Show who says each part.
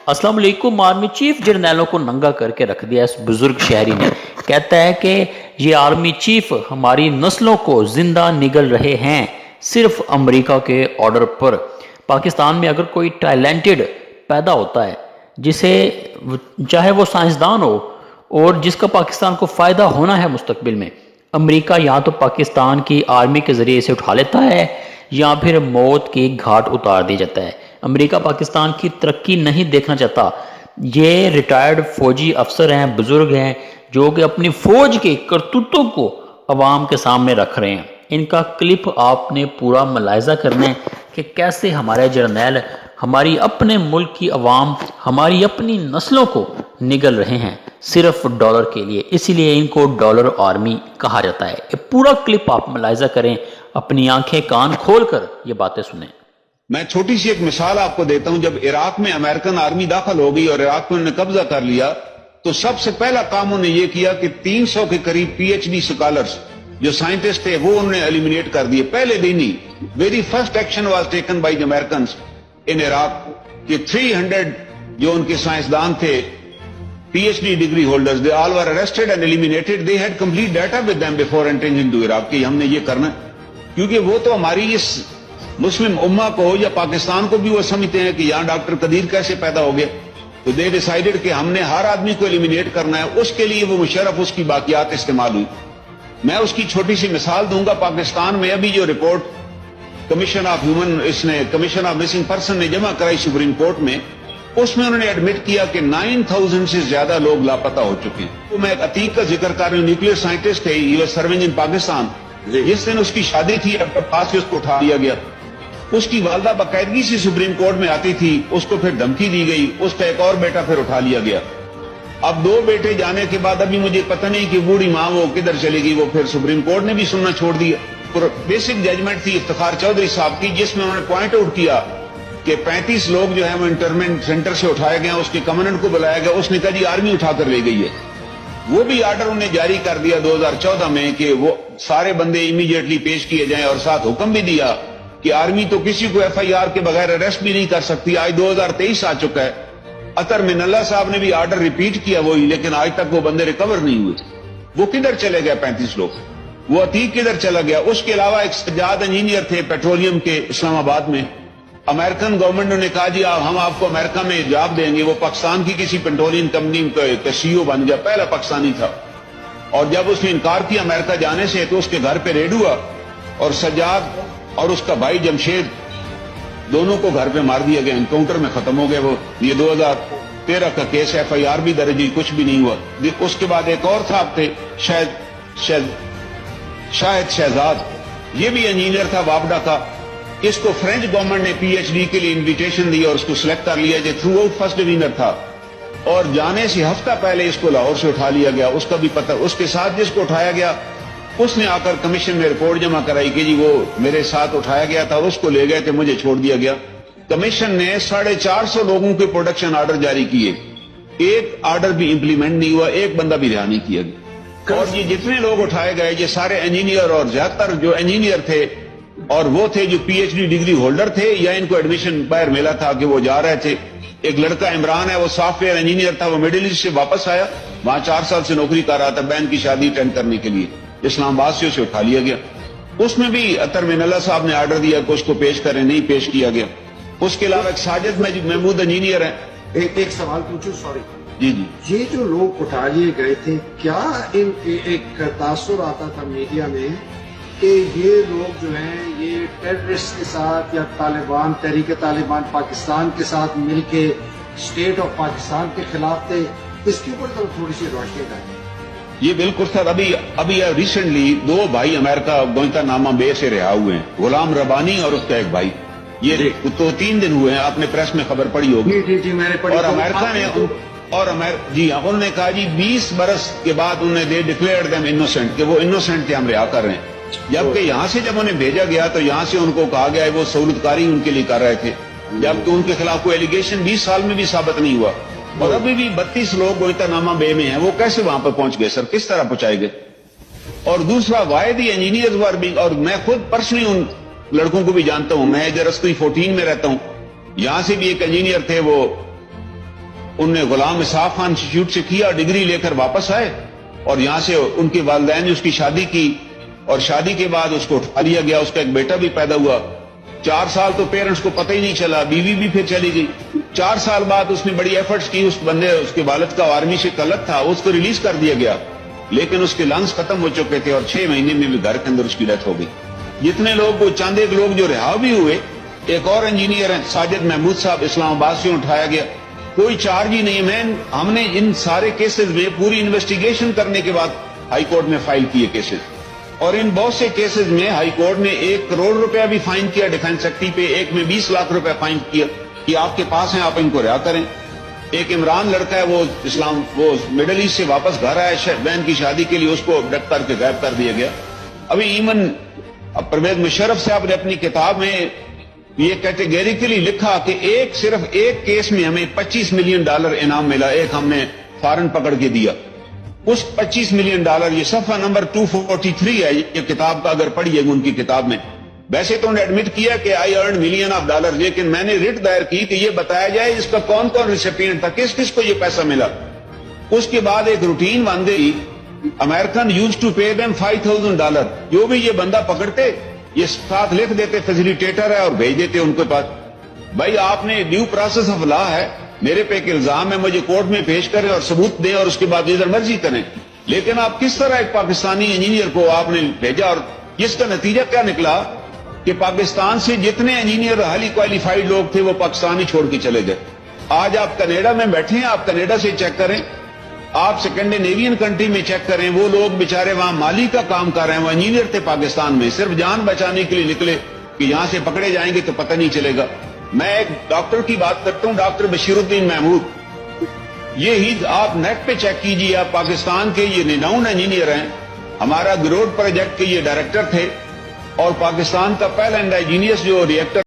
Speaker 1: अस्सलाम वालेकुम। Army chief जर्नैलों को नंगा करके रख दिया इस बुजुर्ग शहरी ने। कहता है कि ये आर्मी चीफ हमारी नस्लों को जिंदा निगल रहे हैं सिर्फ अमेरिका के ऑर्डर पर। पाकिस्तान में अगर कोई टैलेंटेड पैदा होता है, जिसे चाहे वो साइंसदान हो और जिसका पाकिस्तान को फ़ायदा होना है मुस्तकबिल में, अमेरिका या तो पाकिस्तान की आर्मी के ज़रिए इसे उठा लेता है या फिर मौत की घाट उतार दिया जाता है। अमेरिका पाकिस्तान की तरक्की नहीं देखना चाहता। ये रिटायर्ड फौजी अफसर हैं, बुजुर्ग हैं, जो कि अपनी फ़ौज के करतूतों को अवाम के सामने रख रहे हैं। इनका क्लिप आपने पूरा मुलाहिजा करना है कि कैसे हमारे जर्नैल हमारी अपने मुल्क की अवाम, हमारी अपनी नस्लों को निगल रहे हैं सिर्फ डॉलर के लिए। इसीलिए इनको डॉलर आर्मी कहा जाता है। ये पूरा क्लिप आप मुलाहिजा करें, अपनी आंखें कान खोल कर ये बातें सुनें।
Speaker 2: मैं छोटी सी एक मिसाल आपको देता हूं। जब इराक में अमेरिकन आर्मी दाखिल हो गई और इराक में उन्होंने कब्जा कर लिया, तो सबसे पहला काम उन्होंने ये किया कि 300 के करीब पीएचडी स्कॉलर्स जो साइंटिस्ट थे वो उन्होंने एलिमिनेट कर दिए पहले दिन ही। Very first action was taken by the Americans in Iraq कि 300 जो उनके साइंसदान थे, PhD degree holders, they all were arrested and eliminated. They had complete data with them before entering into Iraq कि हमने ये करना, क्योंकि वो तो हमारी इस मुस्लिम उम्मा को या पाकिस्तान को भी वो समझते हैं कि यहां डॉक्टर कदीर कैसे पैदा हो गए। तो दे डिसाइडेड कि हमने हर आदमी को एलिमिनेट करना है। उसके लिए वो मुशर्रफ उसकी बाकियात इस्तेमाल हुई। मैं उसकी छोटी सी मिसाल दूंगा। पाकिस्तान में अभी जो report commission of missing person ने जमा कराई सुप्रीम कोर्ट में, उसमें उन्होंने एडमिट किया कि 9000 से ज्यादा लोग लापता हो चुके हैं। तो मैं अतीक का जिक्र कर रही हूँ, न्यूक्लियर साइंटिस्ट थे, he was serving in Pakistan. जिस दिन उसकी शादी थी, अपने पास से उसको उठा लिया गया। उसकी वालदा बाकायदगी से सुप्रीम कोर्ट में आती थी, उसको फिर धमकी दी गई, उसका एक और बेटा फिर उठा लिया गया। अब 2 बेटे जाने के बाद अभी मुझे पता नहीं कि बूढ़ी माँ वो किधर चली गई। वो फिर सुप्रीम कोर्ट ने भी सुनना छोड़ दिया। बेसिक जजमेंट थी इफ्तिखार चौधरी साहब की, जिसमें उन्होंने पॉइंट आउट किया कि 35 लोग जो है वो इंटरमेंट सेंटर से उठाए गए, उसके कमांडेंट को बुलाया गया, उसने कहा जी आर्मी उठाकर ले गई है। वो भी आर्डर उन्हें जारी कर दिया 2014 में कि वो सारे बंदे इमीडिएटली पेश किए जाएं, और साथ हुक्म भी दिया कि आर्मी तो किसी को एफआईआर के बगैर अरेस्ट भी नहीं कर सकती। आज 2023 आ चुका है। अतर मिनल्ला साहब ने भी आर्डर रिपीट किया वही, लेकिन आज तक वो बंदे रिकवर नहीं हुए। वो किधर चले गए 35 लोग? वो अतीक किधर चला गया? उसके अलावा एक सज्जाद इंजीनियर थे पेट्रोलियम के इस्लामाबाद में। अमेरिकन गवर्नमेंट ने कहा जी हम आपको अमेरिका में जॉब देंगे। वो पाकिस्तान की किसी पेट्रोलियम कंपनी का सीईओ बन गया, पहला पाकिस्तानी था। और जब उसने इनकार किया अमेरिका जाने से, तो उसके घर पे रेड हुआ और सज्जाद और उसका भाई जमशेद दोनों को घर पे मार दिया गया। एनकाउंटर में खत्म हो गए वो। ये 2013 का केस, एफआईआर भी दर्ज हुई, कुछ भी नहीं हुआ। उसके बाद एक और साहब थे शाहिद शहजाद, ये भी इंजीनियर था वापडा का। इसको फ्रेंच गवर्नमेंट ने पीएचडी के लिए इन्विटेशन दी और उसको सिलेक्ट कर लिया। जो थ्रू आउट फर्स्ट डिवीजनर था, और जाने से हफ्ता पहले इसको लाहौर से उठा लिया गया। उसका भी पता, उसके साथ जिसको उठाया गया उसने आकर कमीशन में रिपोर्ट जमा कराई कि जी वो मेरे साथ उठाया गया था और उसको ले गए थे, मुझे छोड़ दिया गया। कमीशन ने 450 लोगों के प्रोडक्शन आर्डर जारी किए, एक आर्डर भी इंप्लीमेंट नहीं हुआ, एक बंदा भी रिहा नहीं किया गया। और ये जितने लोग उठाए गए ये सारे इंजीनियर, और ज्यादातर जो इंजीनियर थे और वो थे जो पीएचडी डिग्री होल्डर थे, या इनको एडमिशन बाहर मिला था कि वो जा रहे थे। एक लड़का इमरान है, वो सॉफ्टवेयर इंजीनियर था, वो मिडिल ईस्ट से वापस आया, वहां 4 साल से नौकरी कर रहा था बहन की शादी अटेंड करने के लिए। इस्लामाबाद से उसे उठा लिया गया। उसमें भी अतर मिनल्ला साहब ने आर्डर दिया कि उसको पेश करें, नहीं पेश किया गया। उसके अलावा एक साजिद महमूद इंजीनियर है।
Speaker 3: एक सवाल पूछूं? सॉरी
Speaker 2: जी जी।
Speaker 3: ये जो लोग उठा लिए गए थे, क्या एक तासुर आता था मीडिया में कि ये लोग जो हैं ये टेररिस्ट के साथ या तालिबान, तहरीक तालिबान पाकिस्तान के साथ मिलके स्टेट ऑफ पाकिस्तान के खिलाफ थे? इसके ऊपर तो थोड़ी सी रोशनी डालें।
Speaker 2: ये बिल्कुल सर, अभी रिसेंटली 2 भाई अमेरिका गुआंतानामो बे से रिहा हुए हैं, गुलाम रबानी और उसका एक भाई। ये तो 3 दिन हुए हैं, आपने प्रेस में खबर पड़ी होगी।
Speaker 3: जी मैंने पढ़ी।
Speaker 2: और अमेरिका ने जी हाँ, उन्होंने कहा जी 20 बरस के बाद उन्हें दे डिक्लेयर्ड देम इनोसेंट, कि वो इनोसेंट थे, हम रिहा कर रहे हैं। जबकि यहाँ से जब उन्हें भेजा गया तो यहाँ से उनको कहा गया है वो सहूलतकारी उनके लिए कर रहे थे, जबकि उनके खिलाफ कोई एलिगेशन 20 साल में भी साबित नहीं हुआ। और अभी भी 32 लोग गुआंतानामो बे में हैं। वो कैसे वहां पर पहुंच गए सर? किस तरह पहुंचाए गए? और दूसरा, वायदी इंजीनियर्स वर बीइंग, और मैं खुद पर्सनली उन लड़कों को भी जानता हूं। मैं जरस्ती 14 में रहता हूं, यहां से भी एक इंजीनियर थे, वो انہوں نے غلام اسحاق خان انسٹیٹیوٹ سے کیا, ڈگری لے کر واپس آئے اور یہاں سے ان کے والدین نے اس کی شادی کی اور شادی کے بعد اس کو اٹھا لیا گیا. اس کا ایک بیٹا بھی پیدا ہوا. 4 سال تو پیرنٹس کو پتہ ہی نہیں چلا, بیوی بھی پھر چلی گئی. 4 سال بعد اس نے بڑی ایفرٹس کی, اس بندے اس کے والد کا آرمی سے تعلق تھا, اس کو ریلیز کر دیا گیا, لیکن اس کے لنگس ختم ہو چکے تھے اور 6 مہینے میں بھی گھر کے اندر اس کی ڈیتھ ہو گئی. جتنے لوگ, وہ چند ایک لوگ جو رہا بھی ہوئے, ایک اور انجینئر ہیں ساجد محمود صاحب, اسلام آباد سے اٹھایا گیا, کوئی چارج ہی نہیں ہے. ہم نے ان سارے کیسز میں پوری انویسٹیگیشن کرنے کے بعد ہائی کورٹ میں فائل کیے کیسز, اور ان بہت سے کیسز میں ہائی کورٹ نے 1 کروڑ روپیہ بھی فائن کیا ڈیفینس ایکٹی پہ, ایک میں 20 لاکھ روپے فائن کیا کہ آپ کے پاس ہیں, آپ ان کو رہا کریں. ایک عمران لڑکا ہے, وہ مڈل ایسٹ سے واپس گھر آیا بہن کی شادی کے لیے, اس کو ابڈکٹ کر کے غائب کر دیا گیا. ابھی ایمن پرویز مشرف صاحب نے اپنی کتاب میں یہ کیٹیگریکلی لکھا کہ صرف ایک کیس میں ہمیں $25 ملین انعام ملا, ایک ہم نے فارن پکڑ کے دیا. اس $25 ملین, یہ صفحہ نمبر 243 ہے یہ کتاب کا, اگر پڑھیے گا ان کی کتاب میں. ویسے تو انہوں نے ایڈمٹ کیا کہ I earned million of dollars, لیکن میں نے ریٹ دائر کی کہ یہ بتایا جائے اس کا کون کون ریسیپینٹ تھا, کس کس کو یہ پیسہ ملا. اس کے بعد ایک روٹین بن گئی, American used to pay them $5,000. جو بھی یہ بندہ پکڑتے یہ ساتھ لکھ دیتے فیسیلیٹیٹر ہے اور بھیج دیتے ان کے پاس. بھائی آپ نے ڈیو پروسیس آف لا ہے, میرے پہ ایک الزام ہے, مجھے کورٹ میں پیش کریں اور ثبوت دیں اور اس کے بعد جدھر مرضی کریں. لیکن آپ کس طرح ایک پاکستانی انجینئر کو آپ نے بھیجا, اور جس کا نتیجہ کیا نکلا کہ پاکستان سے جتنے انجینئر ہائیلی کوالیفائڈ لوگ تھے وہ پاکستان ہی چھوڑ کے چلے گئے. آج آپ کینیڈا میں بیٹھے ہیں, آپ کینیڈا سے چیک کریں, آپ سیکنڈینیوین کنٹری میں چیک کریں, وہ لوگ بیچارے وہاں مالی کا کام کر رہے ہیں, وہ انجینئر تھے پاکستان میں, صرف جان بچانے کے لیے نکلے کہ یہاں سے پکڑے جائیں گے تو پتہ نہیں چلے گا. میں ایک ڈاکٹر کی بات کرتا ہوں, ڈاکٹر بشیر الدین محمود, یہی آپ نیٹ پہ چیک کیجئے, آپ پاکستان کے یہ ریناؤنڈ انجینئر ہیں, ہمارا گروڈ پروجیکٹ کے یہ ڈائریکٹر تھے اور پاکستان کا پہلا انڈیجینئس جو ریئیکٹر